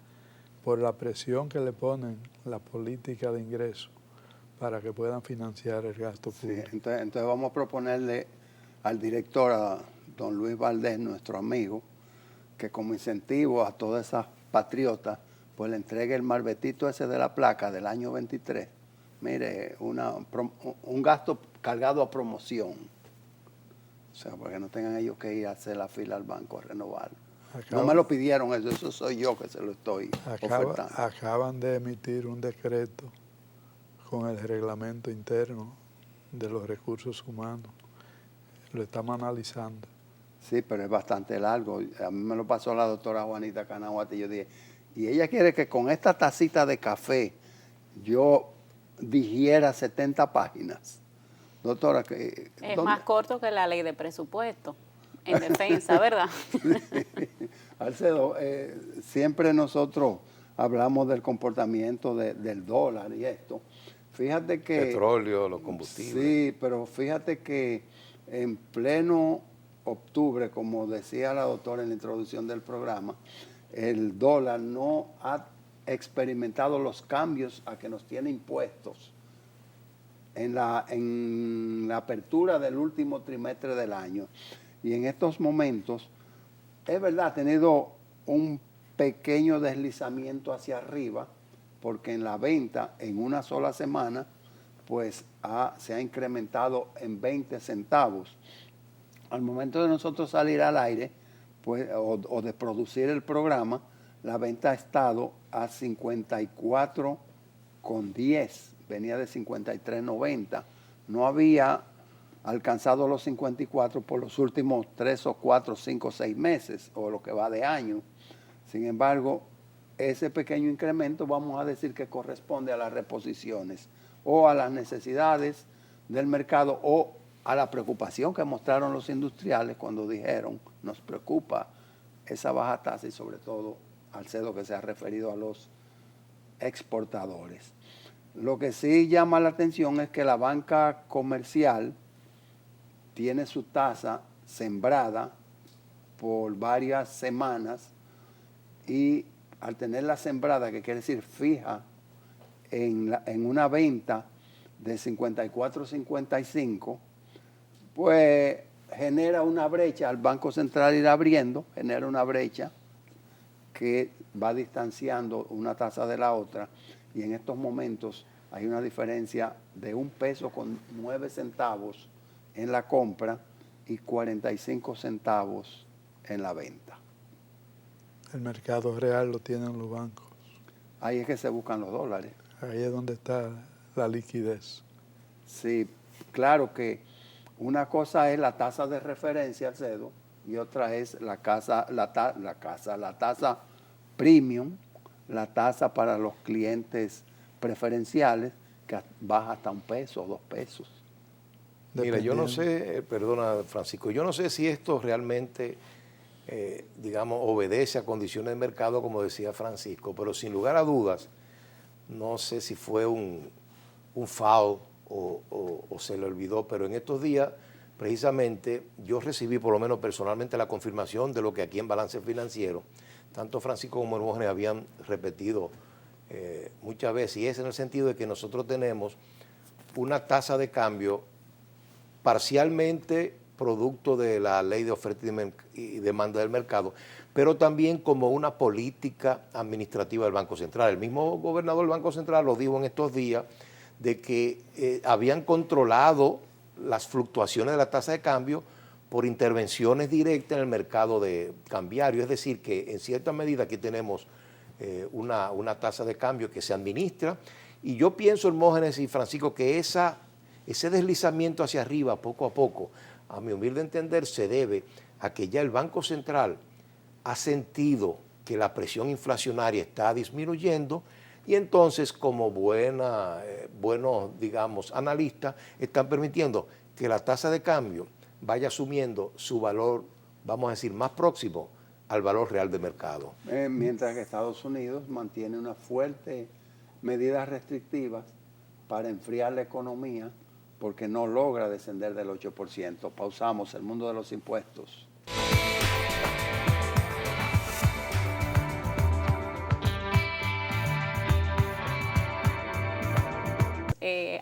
por la presión que le ponen la política de ingresos para que puedan financiar el gasto público. Sí, entonces vamos a proponerle al director, a don Luis Valdés, nuestro amigo, que como incentivo a todas esas patriotas, pues le entregue el marbetito ese de la placa del año 23. Mire, un gasto cargado a promoción. O sea, para que no tengan ellos que ir a hacer la fila al banco a renovarlo. No me lo pidieron eso soy yo que se lo estoy ofertando. Acaban de emitir un decreto con el reglamento interno de los recursos humanos. Lo estamos analizando. Sí, pero es bastante largo. A mí me lo pasó la doctora Juanita Canahuate y yo dije, y ella quiere que con esta tacita de café yo digiera 70 páginas. Doctora, que es más corto que la ley de presupuesto en defensa, ¿verdad? Alcedo, siempre nosotros hablamos del comportamiento del dólar y esto. Fíjate que... Petróleo, los combustibles. Sí, pero fíjate que en pleno octubre, como decía la doctora en la introducción del programa, el dólar no ha experimentado los cambios a que nos tiene impuestos en la apertura del último trimestre del año. Y en estos momentos, es verdad, ha tenido un pequeño deslizamiento hacia arriba, porque en la venta, en una sola semana, pues se ha incrementado en 20 centavos. Al momento de nosotros salir al aire, pues, o de producir el programa, la venta ha estado a 54,10, venía de 53,90. No había alcanzado los 54 por los últimos 3 o 4, 5, 6 meses, o lo que va de año. Sin embargo, ese pequeño incremento vamos a decir que corresponde a las reposiciones o a las necesidades del mercado o a la preocupación que mostraron los industriales cuando dijeron, nos preocupa esa baja tasa y sobre todo Alcedo que se ha referido a los exportadores. Lo que sí llama la atención es que la banca comercial tiene su tasa sembrada por varias semanas y al tenerla sembrada, que quiere decir fija, en una venta de 54.55, pues genera una brecha, al Banco Central ir abriendo, genera una brecha que va distanciando una tasa de la otra, y en estos momentos hay una diferencia de 1 peso con 9 centavos en la compra y 45 centavos en la venta. El mercado real lo tienen los bancos. Ahí es que se buscan los dólares. Ahí es donde está la liquidez. Sí, claro que una cosa es la tasa de referencia al CEDO y otra es la tasa premium, la tasa para los clientes preferenciales, que baja hasta 1 peso o 2 pesos. Mira, yo no sé, perdona Francisco, yo no sé si esto realmente, digamos, obedece a condiciones de mercado, como decía Francisco, pero sin lugar a dudas, no sé si fue un foul o se le olvidó, pero en estos días, precisamente, yo recibí, por lo menos personalmente, la confirmación de lo que aquí en Balance Financiero, tanto Francisco como Hermógenes habían repetido muchas veces, y es en el sentido de que nosotros tenemos una tasa de cambio parcialmente producto de la ley de oferta y demanda del mercado, pero también como una política administrativa del Banco Central. El mismo gobernador del Banco Central lo dijo en estos días, de que habían controlado las fluctuaciones de la tasa de cambio por intervenciones directas en el mercado de cambiario, es decir, que en cierta medida aquí tenemos una tasa de cambio que se administra, y yo pienso, Hermógenes y Francisco, que ese deslizamiento hacia arriba, poco a poco, a mi humilde entender, se debe a que ya el Banco Central ha sentido que la presión inflacionaria está disminuyendo, y entonces, como buenos, digamos, analistas, están permitiendo que la tasa de cambio vaya asumiendo su valor, vamos a decir, más próximo al valor real de mercado. Mientras que Estados Unidos mantiene unas fuertes medidas restrictivas para enfriar la economía, porque no logra descender del 8%. Pausamos el mundo de los impuestos.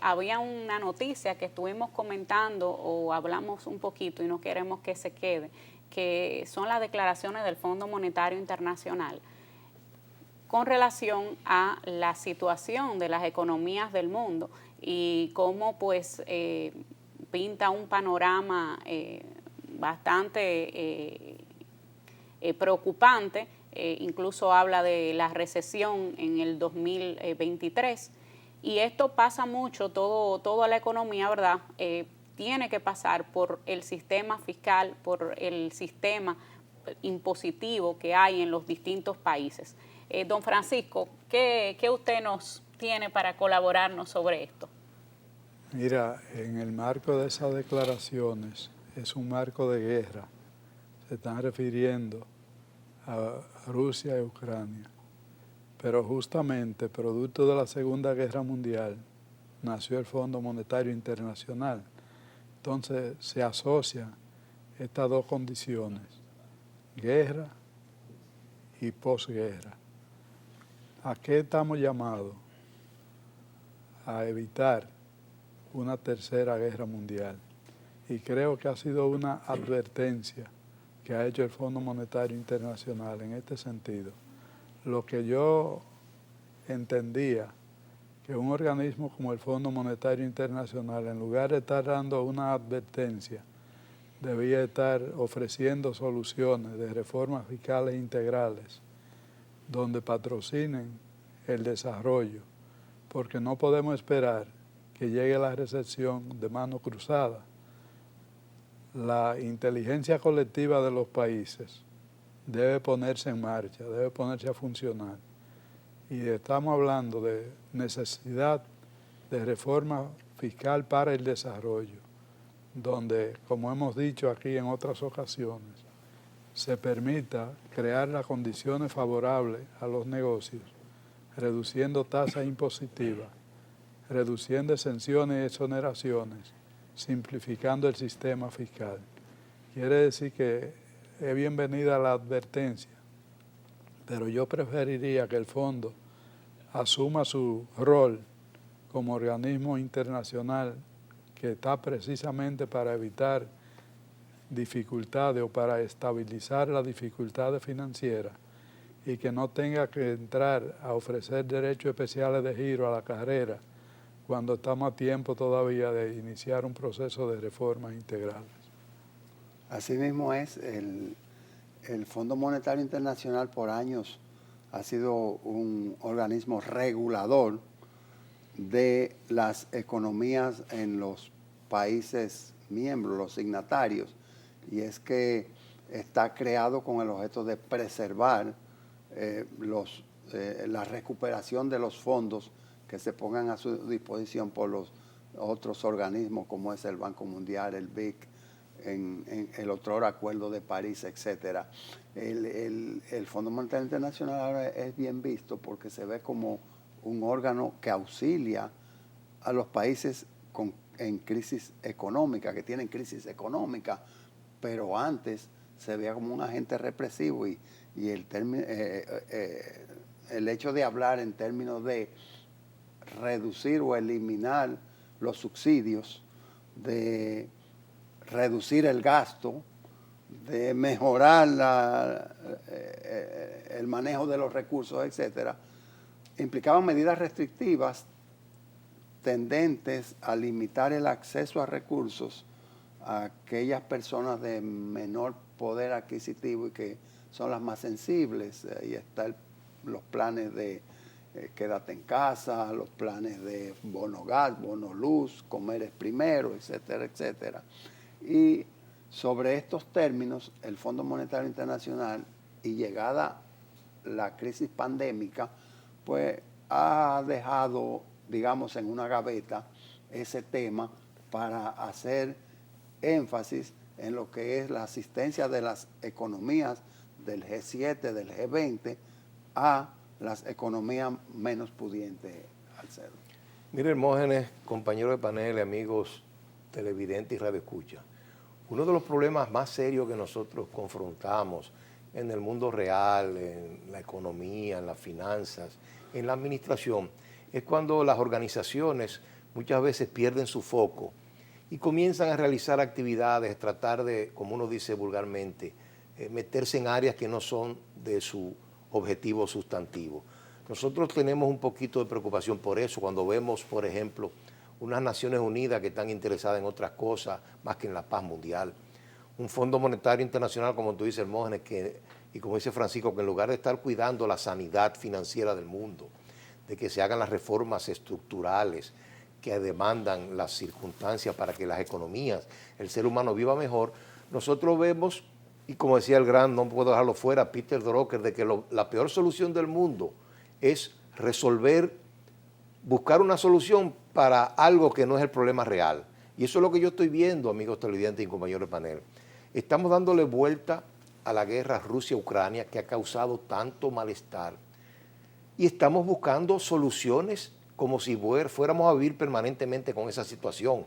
Había una noticia que estuvimos comentando o hablamos un poquito y no queremos que se quede, que son las declaraciones del Fondo Monetario Internacional con relación a la situación de las economías del mundo y cómo pues pinta un panorama bastante preocupante, incluso habla de la recesión en el 2023. Y esto pasa mucho, toda la economía, ¿verdad? Tiene que pasar por el sistema fiscal, por el sistema impositivo que hay en los distintos países. Don Francisco, ¿qué usted nos tiene para colaborarnos sobre esto? Mira, en el marco de esas declaraciones, es un marco de guerra. Se están refiriendo a Rusia y Ucrania. Pero justamente, producto de la Segunda Guerra Mundial, nació el Fondo Monetario Internacional. Entonces, se asocian estas dos condiciones, guerra y posguerra. ¿A qué estamos llamados? A evitar una tercera guerra mundial. Y creo que ha sido una advertencia que ha hecho el Fondo Monetario Internacional en este sentido. Lo que yo entendía, que un organismo como el Fondo Monetario Internacional, en lugar de estar dando una advertencia, debía estar ofreciendo soluciones de reformas fiscales integrales donde patrocinen el desarrollo, porque no podemos esperar que llegue la recesión de mano cruzada. La inteligencia colectiva de los países debe ponerse en marcha, debe ponerse a funcionar. Y estamos hablando de necesidad de reforma fiscal para el desarrollo, donde, como hemos dicho aquí en otras ocasiones, se permita crear las condiciones favorables a los negocios, reduciendo tasas impositivas, reduciendo exenciones y exoneraciones, simplificando el sistema fiscal. Quiere decir que es bienvenida la advertencia, pero yo preferiría que el fondo asuma su rol como organismo internacional que está precisamente para evitar dificultades o para estabilizar las dificultades financieras y que no tenga que entrar a ofrecer derechos especiales de giro a la carrera cuando estamos a tiempo todavía de iniciar un proceso de reformas integrales. Asimismo es, el Fondo Monetario Internacional por años ha sido un organismo regulador de las economías en los países miembros, los signatarios, y es que está creado con el objeto de preservar la recuperación de los fondos que se pongan a su disposición por los otros organismos como es el Banco Mundial, el BIC, en el otro Acuerdo de París, etc. El Fondo Monetario Internacional ahora es bien visto porque se ve como un órgano que auxilia a los países en crisis económica, que tienen crisis económica, pero antes se veía como un agente represivo y el hecho de hablar en términos de reducir o eliminar los subsidios, de reducir el gasto, de mejorar el manejo de los recursos, etcétera, implicaban medidas restrictivas tendentes a limitar el acceso a recursos a aquellas personas de menor poder adquisitivo y que son las más sensibles. Ahí están los planes de quédate en casa, los planes de bono gas, bono luz, comer es primero, etcétera, etcétera. Y sobre estos términos, el Fondo Monetario Internacional, y llegada la crisis pandémica, pues ha dejado, digamos, en una gaveta ese tema para hacer énfasis en lo que es la asistencia de las economías del G7, del G20, a las economías menos pudientes, Alcedo. Mire, Hermógenes, compañeros de panel, amigos televidentes y radioescucha, uno de los problemas más serios que nosotros confrontamos en el mundo real, en la economía, en las finanzas, en la administración, es cuando las organizaciones muchas veces pierden su foco y comienzan a realizar actividades, tratar de, como uno dice vulgarmente, meterse en áreas que no son de su objetivo sustantivo. Nosotros tenemos un poquito de preocupación por eso cuando vemos, por ejemplo, unas Naciones Unidas que están interesadas en otras cosas más que en la paz mundial. Un Fondo Monetario Internacional, como tú dices, Hermógenes, y como dice Francisco, que en lugar de estar cuidando la sanidad financiera del mundo, de que se hagan las reformas estructurales que demandan las circunstancias para que las economías, el ser humano viva mejor, nosotros vemos, y como decía el gran, no puedo dejarlo fuera, Peter Drucker, de que la peor solución del mundo es buscar una solución para algo que no es el problema real. Y eso es lo que yo estoy viendo, amigos televidentes y compañeros de panel. Estamos dándole vuelta a la guerra Rusia-Ucrania que ha causado tanto malestar. Y estamos buscando soluciones como si fuéramos a vivir permanentemente con esa situación.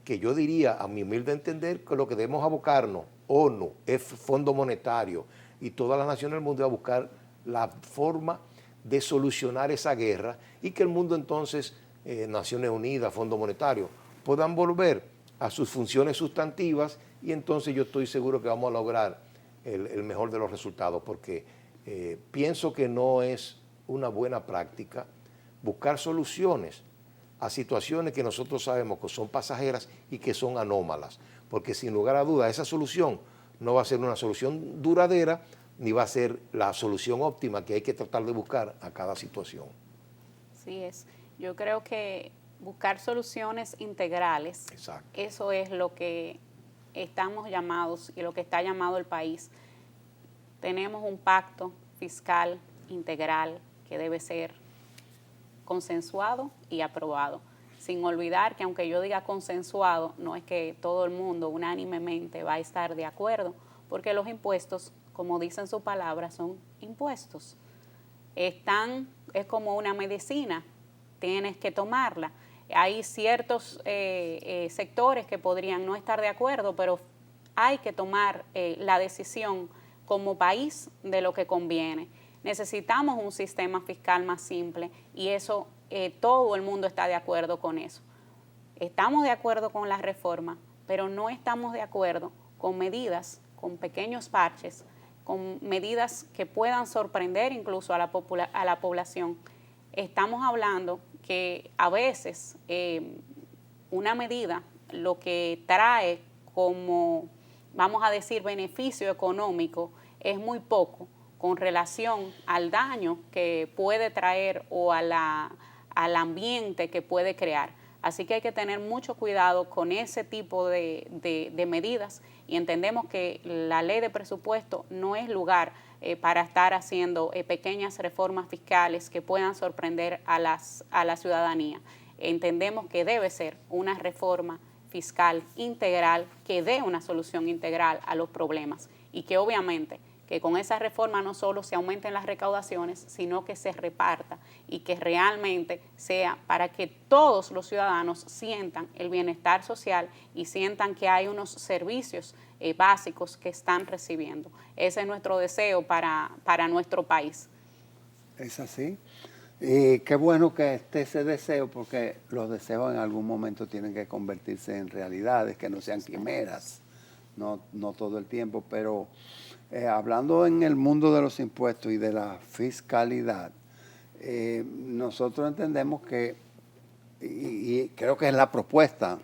Que yo diría, a mi humilde entender, que lo que debemos abocarnos, ONU, Fondo Monetario y todas las naciones del mundo, a buscar la forma de solucionar esa guerra y que el mundo entonces, Naciones Unidas, Fondo Monetario, puedan volver a sus funciones sustantivas y entonces yo estoy seguro que vamos a lograr el mejor de los resultados porque pienso que no es una buena práctica buscar soluciones a situaciones que nosotros sabemos que son pasajeras y que son anómalas. porque sin lugar a dudas esa solución no va a ser una solución duradera, ni va a ser la solución óptima que hay que tratar de buscar a cada situación. Así es. Yo creo que buscar soluciones integrales, exacto, eso es lo que estamos llamados y lo que está llamado el país. Tenemos un pacto fiscal integral que debe ser consensuado y aprobado. Sin olvidar que aunque yo diga consensuado, no es que todo el mundo unánimemente va a estar de acuerdo, porque los impuestos, como dicen su palabra, son impuestos. Es como una medicina, tienes que tomarla. Hay ciertos sectores que podrían no estar de acuerdo, pero hay que tomar la decisión como país de lo que conviene. Necesitamos un sistema fiscal más simple y eso todo el mundo está de acuerdo con eso. Estamos de acuerdo con la reforma, pero no estamos de acuerdo con medidas, con pequeños parches, con medidas que puedan sorprender incluso a la población. Estamos hablando que a veces una medida lo que trae como, vamos a decir, beneficio económico es muy poco con relación al daño que puede traer o al ambiente que puede crear. Así que hay que tener mucho cuidado con ese tipo de medidas y entendemos que la ley de presupuesto no es lugar para estar haciendo pequeñas reformas fiscales que puedan sorprender a la ciudadanía. Entendemos que debe ser una reforma fiscal integral que dé una solución integral a los problemas y que obviamente que con esa reforma no solo se aumenten las recaudaciones, sino que se reparta y que realmente sea para que todos los ciudadanos sientan el bienestar social y sientan que hay unos servicios básicos que están recibiendo. Ese es nuestro deseo para nuestro país. Es así. Y qué bueno que esté ese deseo, porque los deseos en algún momento tienen que convertirse en realidades, que no sean quimeras, no todo el tiempo, pero hablando en el mundo de los impuestos y de la fiscalidad, nosotros entendemos que, y creo que es la propuesta,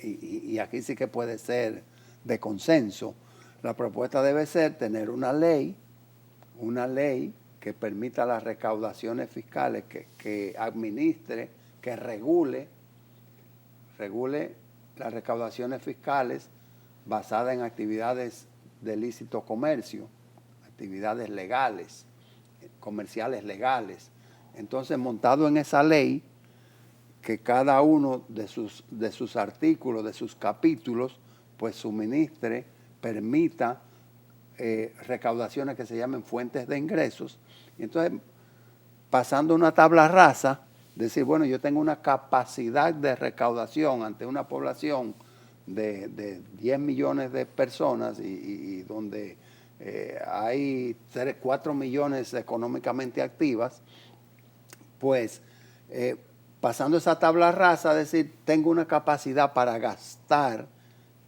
y aquí sí que puede ser de consenso, la propuesta debe ser tener una ley que permita las recaudaciones fiscales, que administre, que regule las recaudaciones fiscales basadas en actividades de lícito comercio, actividades legales, comerciales legales. Entonces, montado en esa ley, que cada uno de sus artículos, de sus capítulos, pues suministre, permita recaudaciones que se llamen fuentes de ingresos. Y entonces, pasando una tabla rasa, decir, bueno, yo tengo una capacidad de recaudación ante una población de 10 millones de personas y donde hay 4 millones económicamente activas, pues pasando esa tabla rasa, decir, tengo una capacidad para gastar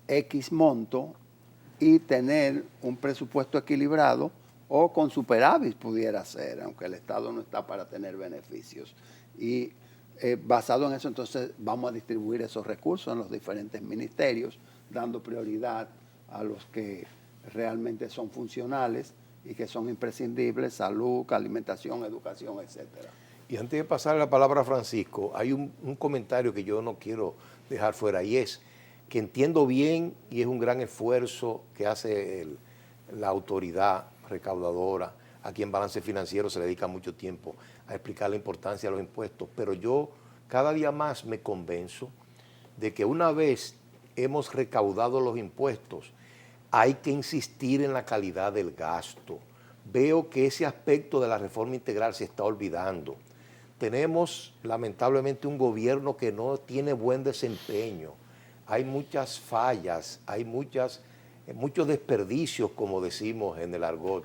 X monto y tener un presupuesto equilibrado o con superávit pudiera ser, aunque el Estado no está para tener beneficios. Y basado en eso, entonces vamos a distribuir esos recursos en los diferentes ministerios, dando prioridad a los que realmente son funcionales y que son imprescindibles: salud, alimentación, educación, etcétera. Y antes de pasar la palabra a Francisco, hay un comentario que yo no quiero dejar fuera, y es que entiendo bien, y es un gran esfuerzo que hace la autoridad recaudadora. Aquí en Balance Financiero se le dedica mucho tiempo a explicar la importancia de los impuestos, pero yo cada día más me convenzo de que una vez hemos recaudado los impuestos, hay que insistir en la calidad del gasto. Veo que ese aspecto de la reforma integral se está olvidando. Tenemos lamentablemente un gobierno que no tiene buen desempeño. Hay muchas fallas, hay muchos desperdicios, como decimos en el argot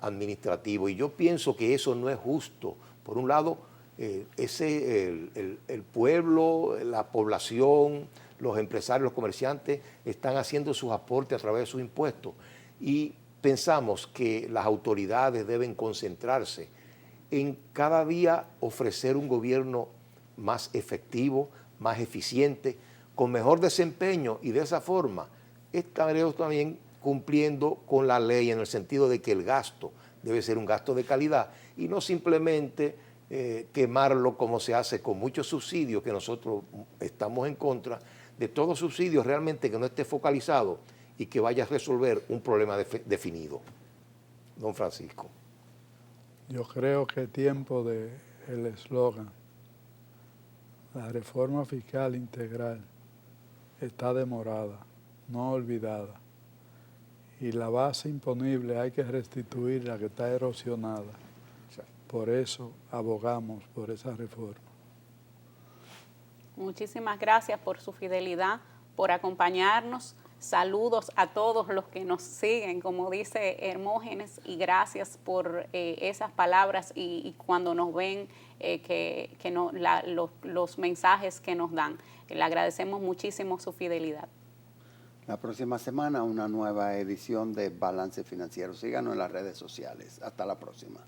administrativo, y yo pienso que eso no es justo. Por un lado, el pueblo, la población, los empresarios, los comerciantes están haciendo sus aportes a través de sus impuestos, y pensamos que las autoridades deben concentrarse en cada día ofrecer un gobierno más efectivo, más eficiente, con mejor desempeño y de esa forma estaremos también cumpliendo con la ley en el sentido de que el gasto debe ser un gasto de calidad y no simplemente quemarlo como se hace con muchos subsidios que nosotros estamos en contra de todo subsidio realmente que no esté focalizado y que vaya a resolver un problema definido. Don Francisco. Yo creo que es tiempo del eslogan, la reforma fiscal integral está demorada, no olvidada, y la base imponible hay que restituirla que está erosionada. Por eso abogamos por esa reforma. Muchísimas gracias por su fidelidad, por acompañarnos. Saludos a todos los que nos siguen, como dice Hermógenes, y gracias por esas palabras y cuando nos ven los mensajes que nos dan. Le agradecemos muchísimo su fidelidad. La próxima semana una nueva edición de Balance Financiero. Síganos en las redes sociales. Hasta la próxima.